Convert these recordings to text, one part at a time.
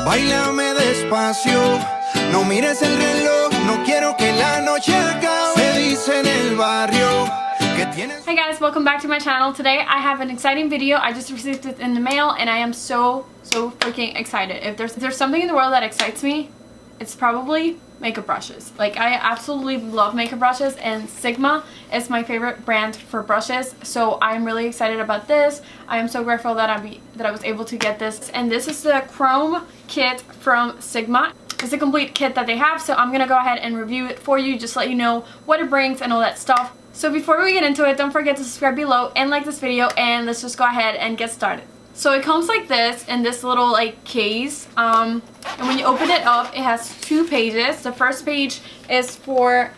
Báilame despacio, no mires el reloj, no quiero que la noche acabe. Se dice en el barrio que tienes. Hey guys, welcome back to my channel. Today I have an exciting video. I just received it in the mail and I am so freaking excited. If there's something in the world that excites me, it's probably makeup brushes. Like, I absolutely love makeup brushes, and Sigma is my favorite brand for brushes, so I'm really excited about this. I am so grateful that I was able to get this. And this is the Chrome kit from Sigma. It's a complete kit that they have, so I'm gonna go ahead and review it for you, just let you know what it brings and all that stuff. So before we get into it, don't forget to subscribe below and like this video, and let's just go ahead and get started. So it comes like this in this little like case, and when you open it up, it has two pages. The first page is for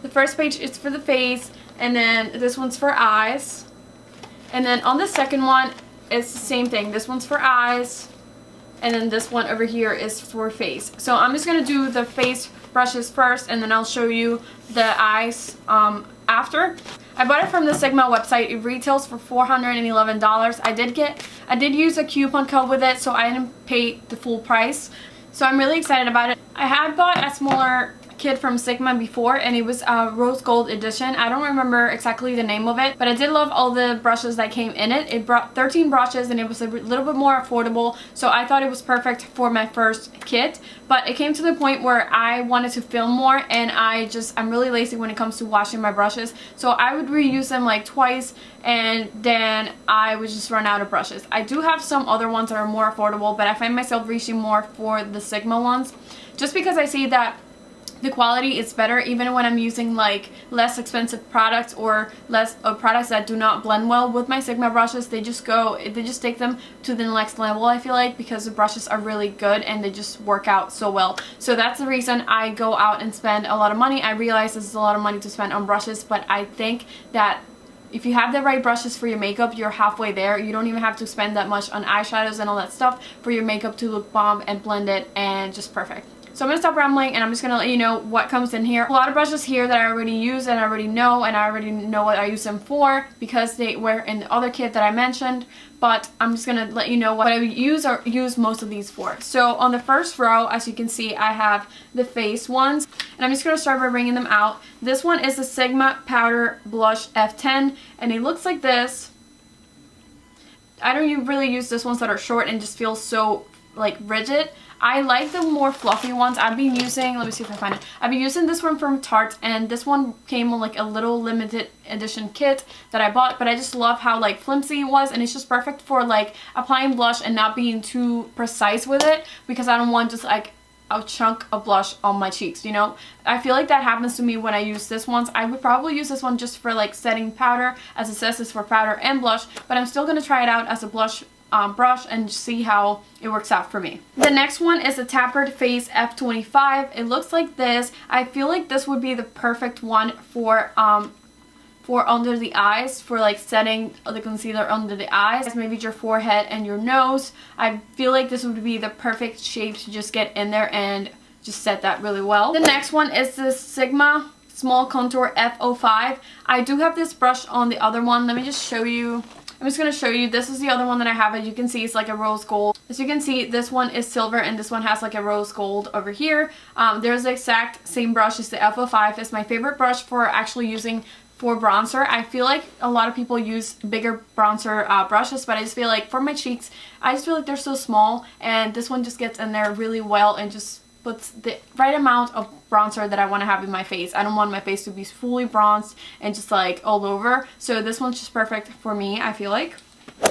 the face, and then this one's for eyes, and then on the second one it's the same thing. This one's for eyes, and then this one over here is for face. So I'm just gonna do the face brushes first, and then I'll show you the eyes after. I bought it from the Sigma website. It retails for $411. I did use a coupon code with it, so I didn't pay the full price. So I'm really excited about it. I had bought a smaller kit from Sigma before, and it was a rose gold edition. I don't remember exactly the name of it, but I did love all the brushes that came in it. It brought 13 brushes and it was a little bit more affordable, so I thought it was perfect for my first kit. But it came to the point where I wanted to film more, and I'm really lazy when it comes to washing my brushes, so I would reuse them like twice and then I would just run out of brushes. I do have some other ones that are more affordable, but I find myself reaching more for the Sigma ones just because I see that the quality is better even when I'm using like less expensive products or products that do not blend well with my Sigma brushes. They just take them to the next level, I feel like, because the brushes are really good and they just work out so well. So that's the reason I go out and spend a lot of money. I realize this is a lot of money to spend on brushes, but I think that if you have the right brushes for your makeup, you're halfway there. You don't even have to spend that much on eyeshadows and all that stuff for your makeup to look bomb and blended and just perfect. So I'm going to stop rambling, and I'm just going to let you know what comes in here. A lot of brushes here that I already use and I already know what I use them for because they were in the other kit that I mentioned, but I'm just going to let you know what I use most of these for. So on the first row, as you can see, I have the face ones, and I'm just going to start by bringing them out. This one is the Sigma Powder Blush F10, and it looks like this. I don't really use this ones that are short and just feel so like rigid. I like the more fluffy ones. I've been using, let me see if I find it. I've been using this one from Tarte, and this one came on like a little limited edition kit that I bought, but I just love how like flimsy it was, and it's just perfect for like applying blush and not being too precise with it, because I don't want just like a chunk of blush on my cheeks, you know? I feel like that happens to me when I use this one. I would probably use this one just for like setting powder, as it says it's for powder and blush, but I'm still going to try it out as a blush brush and see how it works out for me. The next one is the Tabard Face F25. It looks like this. I feel like this would be the perfect one for under the eyes, for like setting the concealer under the eyes, maybe your forehead and your nose. I feel like this would be the perfect shape to just get in there and just set that really well. The next one is the Sigma Small Contour F05. I do have this brush on the other one. Let me just show you. I'm just going to show you. This is the other one that I have. As you can see, it's like a rose gold. As you can see, this one is silver and this one has like a rose gold over here. There's the exact same brush as the F05. It's my favorite brush for actually using for bronzer. I feel like a lot of people use bigger bronzer brushes, but I just feel like for my cheeks, I just feel like they're so small, and this one just gets in there really well and just puts the right amount of bronzer that I want to have in my face. I don't want my face to be fully bronzed and just like all over, so this one's just perfect for me, I feel like.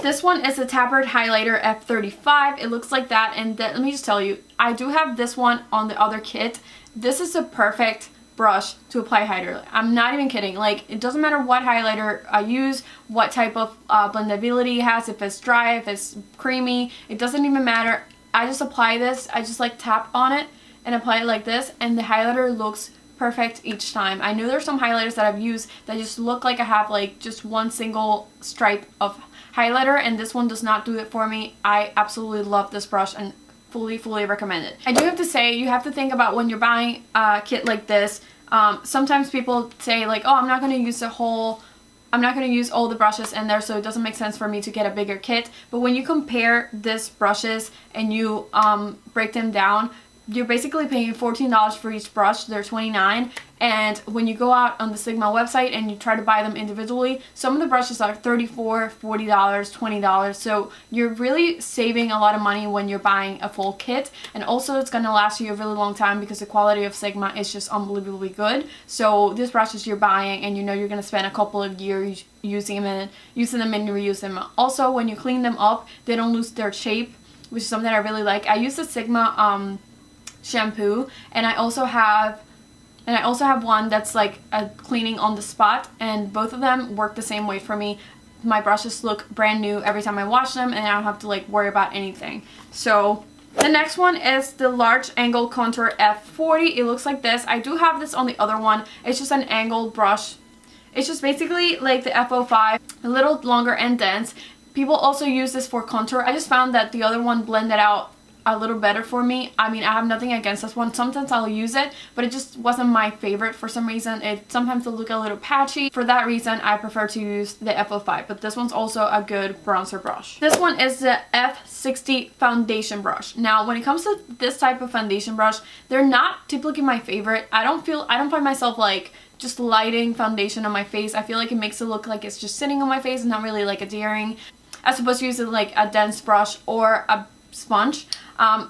This one is the Tabard Highlighter F35. It looks like that, and let me just tell you, I do have this one on the other kit. This is a perfect brush to apply highlighter. I'm not even kidding. Like, it doesn't matter what highlighter I use, what type of blendability it has, if it's dry, if it's creamy, it doesn't even matter. I just apply this, I just like tap on it and apply it like this, and the highlighter looks perfect each time. I know there's some highlighters that I've used that just look like I have like just one single stripe of highlighter, and this one does not do it for me. I absolutely love this brush and fully recommend it. I do have to say, you have to think about when you're buying a kit like this. Sometimes people say like, oh, I'm not going to use the whole I'm not going to use all the brushes in there, so it doesn't make sense for me to get a bigger kit. But when you compare these brushes and you break them down, you're basically paying $14 for each brush. They're $29. And when you go out on the Sigma website and you try to buy them individually, some of the brushes are $34, $40, $20. So you're really saving a lot of money when you're buying a full kit. And also it's going to last you a really long time because the quality of Sigma is just unbelievably good. So these brushes you're buying and you know you're going to spend a couple of years using them and reuse them. Also, when you clean them up, they don't lose their shape, which is something I really like. I use the Sigma shampoo, and I also have one that's like a cleaning on the spot, and both of them work the same way for me. My brushes look brand new every time I wash them, and I don't have to like worry about anything. So the next one is the large angle contour F40. It looks like this. I do have this on the other one. It's just an angled brush. It's just basically like the F05, a little longer and dense. People also use this for contour. I just found that the other one blended out a little better for me. I mean, I have nothing against this one. Sometimes I'll use it, but it just wasn't my favorite for some reason. It sometimes will look a little patchy. For that reason, I prefer to use the F05, but this one's also a good bronzer brush. This one is the F60 foundation brush. Now, when it comes to this type of foundation brush, they're not typically my favorite. I don't find myself like just lighting foundation on my face. I feel like it makes it look like it's just sitting on my face and not really like adhering, as opposed to using like a dense brush or a sponge.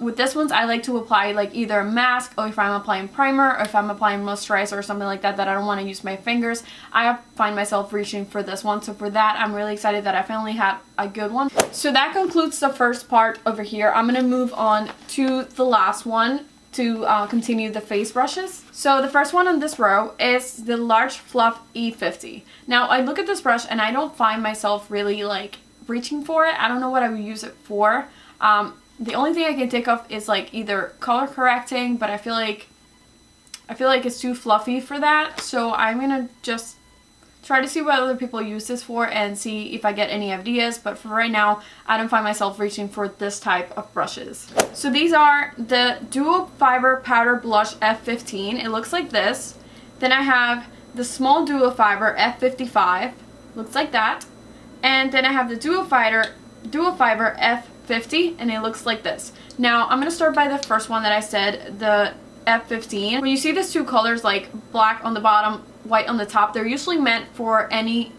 With this ones, I like to apply like either a mask, or if I'm applying primer, or if I'm applying moisturizer or something like that I don't want to use my fingers, I find myself reaching for this one. So for that, I'm really excited that I finally had a good one. So that concludes the first part over here. I'm gonna move on to the last one to continue the face brushes. So the first one on this row is the Large Fluff E50. Now I look at this brush and I don't find myself really like reaching for it. I don't know what I would use it for. The only thing I can think of is like either color correcting, but I feel like it's too fluffy for that. So I'm gonna just try to see what other people use this for and see if I get any ideas. But for right now, I don't find myself reaching for this type of brushes. So these are the Dual Fiber Powder Blush F15. It looks like this. Then I have the small Dual Fiber F55. Looks like that. And then I have the Dual Fiber F50, and it looks like this. Now I'm gonna start by the first one that I said, the F15. When you see these two colors, like black on the bottom, white on the top, they're usually meant for any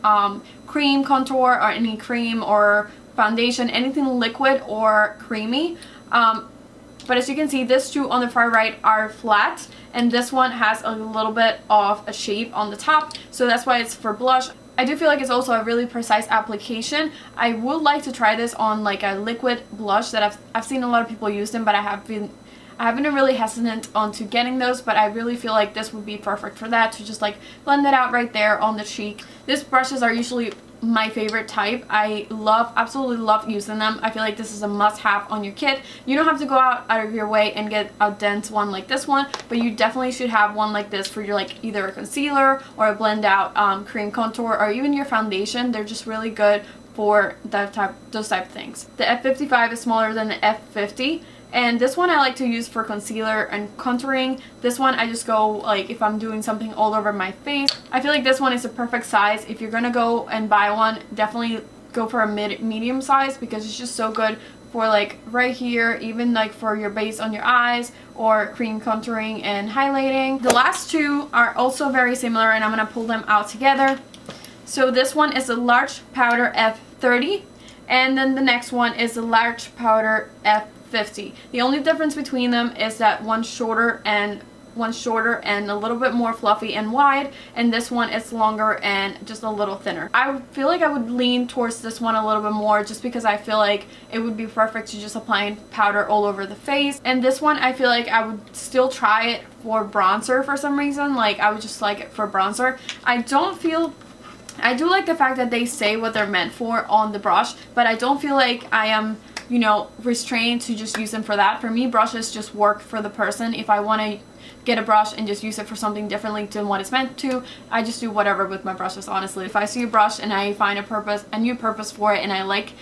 cream contour or any cream or foundation, anything liquid or creamy. But as you can see, these two on the far right are flat, and this one has a little bit of a shape on the top, so that's why it's for blush. I do feel like it's also a really precise application. I would like to try this on like a liquid blush that I've seen a lot of people use them, but I have been really hesitant onto getting those, but I really feel like this would be perfect for that, to just like blend it out right there on the cheek. These brushes are usually my favorite type. I absolutely love using them. I feel like this is a must-have on your kit. You don't have to go out of your way and get a dense one like this one, but you definitely should have one like this for your like either a concealer or a blend out cream contour, or even your foundation. They're just really good for those type of things. The F55 is smaller than the F50. And this one I like to use for concealer and contouring. This one I just go like if I'm doing something all over my face. I feel like this one is a perfect size. If you're gonna go and buy one, definitely go for a medium size, because it's just so good for like right here, even like for your base on your eyes or cream contouring and highlighting. The last two are also very similar, and I'm gonna pull them out together. So this one is a Large Powder F30, and then the next one is the Large Powder F50. The only difference between them is that one's shorter and a little bit more fluffy and wide, and this one is longer and just a little thinner. I feel like I would lean towards this one a little bit more, just because I feel like it would be perfect to just apply powder all over the face. And this one I feel like I would still try it for bronzer for some reason. Like I would just like it for bronzer. I do like the fact that they say what they're meant for on the brush, but I don't feel like I am, you know, restrained to just use them for that. For me, brushes just work for the person. If I want to get a brush and just use it for something differently than what it's meant to, I just do whatever with my brushes, honestly. If I see a brush and I find a new purpose for it, and I like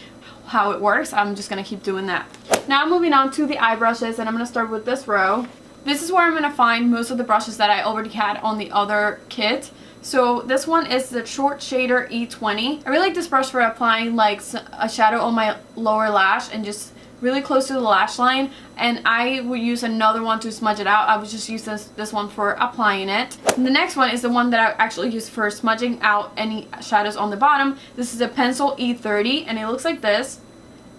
how it works, I'm just gonna keep doing that. Now moving on to the eye brushes, and I'm gonna start with this row. This is where I'm gonna find most of the brushes that I already had on the other kit. So this one is the Short Shader E20. I really like this brush for applying like a shadow on my lower lash and just really close to the lash line, and I would use another one to smudge it out. I would just use this one for applying it. And the next one is the one that I actually use for smudging out any shadows on the bottom. This is a Pencil E30, and it looks like this.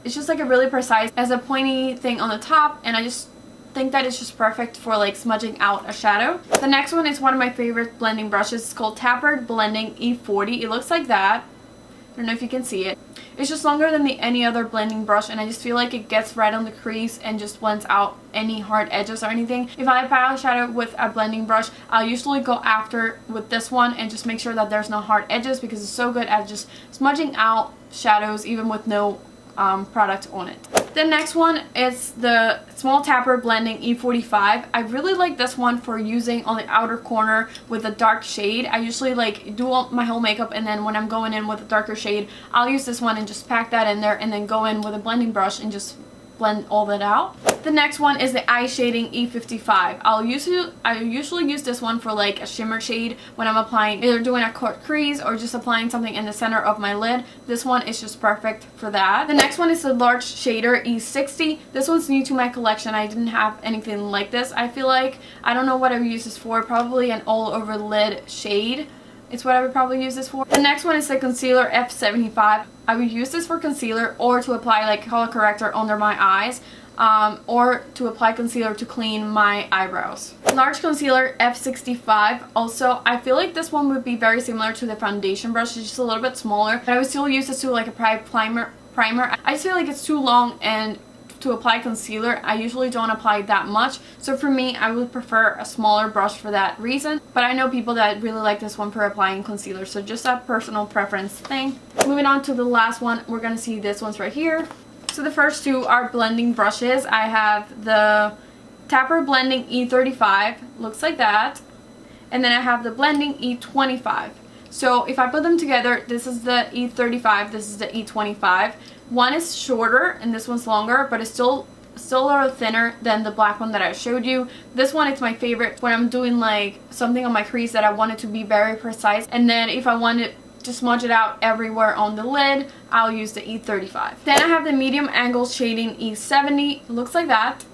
It's just like a really precise, has a pointy thing on the top, and I just think that it's just perfect for like smudging out a shadow. The next one is one of my favorite blending brushes. It's called Tabard Blending E40. It looks like that. I don't know if you can see it. It's just longer than any other blending brush, and I just feel like it gets right on the crease and just blends out any hard edges or anything. If I apply a shadow with a blending brush, I'll usually go after with this one and just make sure that there's no hard edges, because it's so good at just smudging out shadows even with no product on it. The next one is the Small Tapper Blending E45. I really like this one for using on the outer corner with a dark shade. I usually like do all my whole makeup, and then when I'm going in with a darker shade, I'll use this one and just pack that in there and then go in with a blending brush and just blend all that out. The next one is the Eye Shading E55. I usually use this one for like a shimmer shade when I'm applying, either doing a cut crease or just applying something in the center of my lid. This one is just perfect for that. The next one is the Large Shader E60. This one's new to my collection. I didn't have anything like this. I feel like, I don't know what I would use this for, probably an all over lid shade. It's what I would probably use this for. The next one is the Concealer F75. I would use this for concealer or to apply like color corrector under my eyes, or to apply concealer to clean my eyebrows. Large Concealer F65. Also, I feel like this one would be very similar to the foundation brush. It's just a little bit smaller, but I would still use this to like a primer. I just feel like it's too long, and to apply concealer, I usually don't apply that much. So for me, I would prefer a smaller brush for that reason. But I know people that really like this one for applying concealer. So just a personal preference thing. Moving on to the last one, we're going to see this one's right here. So the first two are blending brushes. I have the Tapper Blending E35. Looks like that. And then I have the Blending E25. So if I put them together, this is the E35, this is the E25. One is shorter and this one's longer, but it's still a little thinner than the black one that I showed you. This one is my favorite when I'm doing like something on my crease that I want it to be very precise. And then if I want it to smudge it out everywhere on the lid, I'll use the E35. Then I have the Medium Angle Shading E70. Looks like that.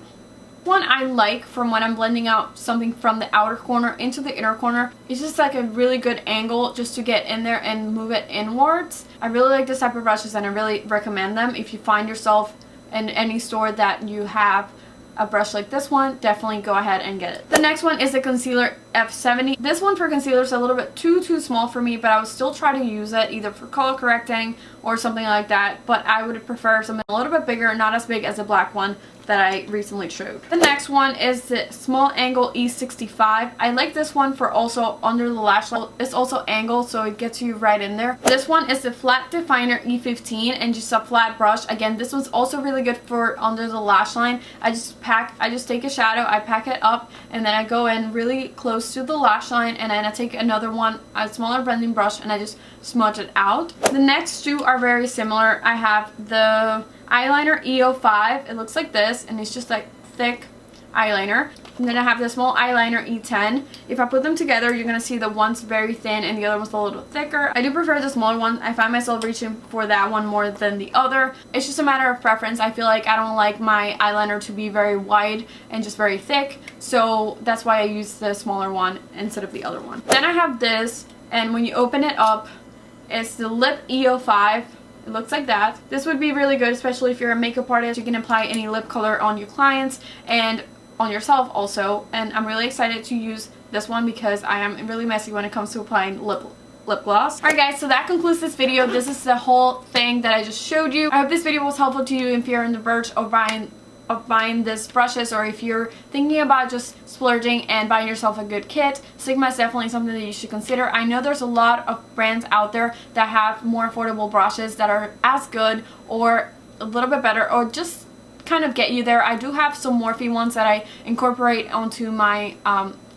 One I like from when I'm blending out something from the outer corner into the inner corner. It's just like a really good angle just to get in there and move it inwards. I really like this type of brushes, and I really recommend them. If you find yourself in any store that you have a brush like this one, definitely go ahead and get it. The next one is the Concealer F70. This one for concealer is a little bit too small for me, but I would still try to use it either for color correcting or something like that. But I would prefer something a little bit bigger, not as big as the black one that I recently showed. The next one is the Small Angle E65. I like this one for also under the lash line. It's also angled, so it gets you right in there. This one is the Flat Definer E15, and just a flat brush. Again, this one's also really good for under the lash line. I just take a shadow, I pack it up, and then I go in really close to the lash line, and then I take another one, a smaller blending brush, and I just smudge it out. The next two are very similar. I have the Eyeliner Io5. It looks like this, and it's just like thick eyeliner. And then I have the small eyeliner E10. If I put them together, you're gonna see the one's very thin and the other one's a little thicker. I do prefer the smaller one. I find myself reaching for that one more than the other. It's just a matter of preference. I feel like I don't like my eyeliner to be very wide and just very thick, so that's why I use the smaller one instead of the other one. Then I have this, and when you open it up, it's the Lip Io5. It looks like that. This would be really good, especially if you're a makeup artist. You can apply any lip color on your clients and on yourself also. And I'm really excited to use this one because I am really messy when it comes to applying lip gloss. Alright guys, so that concludes this video. This is the whole thing that I just showed you. I hope this video was helpful to you if you're on the verge of buying these brushes, or if you're thinking about just splurging and buying yourself a good kit. Sigma is definitely something that you should consider. I know there's a lot of brands out there that have more affordable brushes that are as good or a little bit better, or just kind of get you there. I do have some Morphe ones that I incorporate onto my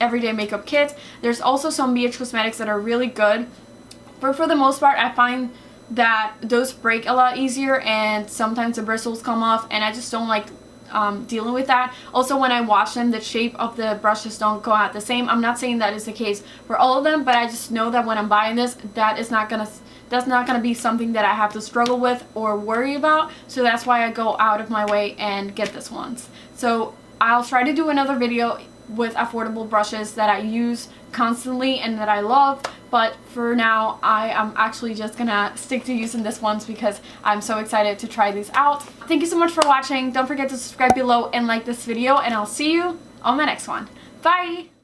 everyday makeup kit. There's also some BH Cosmetics that are really good, but for the most part I find that those break a lot easier, and sometimes the bristles come off, and I just don't like dealing with that. Also, when I wash them, the shape of the brushes don't go out the same. I'm not saying that is the case for all of them, but I just know that when I'm buying this, that's not gonna be something that I have to struggle with or worry about. So that's why I go out of my way and get this ones. So I'll try to do another video with affordable brushes that I use constantly and that I love, but for now I am actually just gonna stick to using this ones because I'm so excited to try these out. Thank you so much for watching. Don't forget to subscribe below and like this video, and I'll see you on the next one. Bye!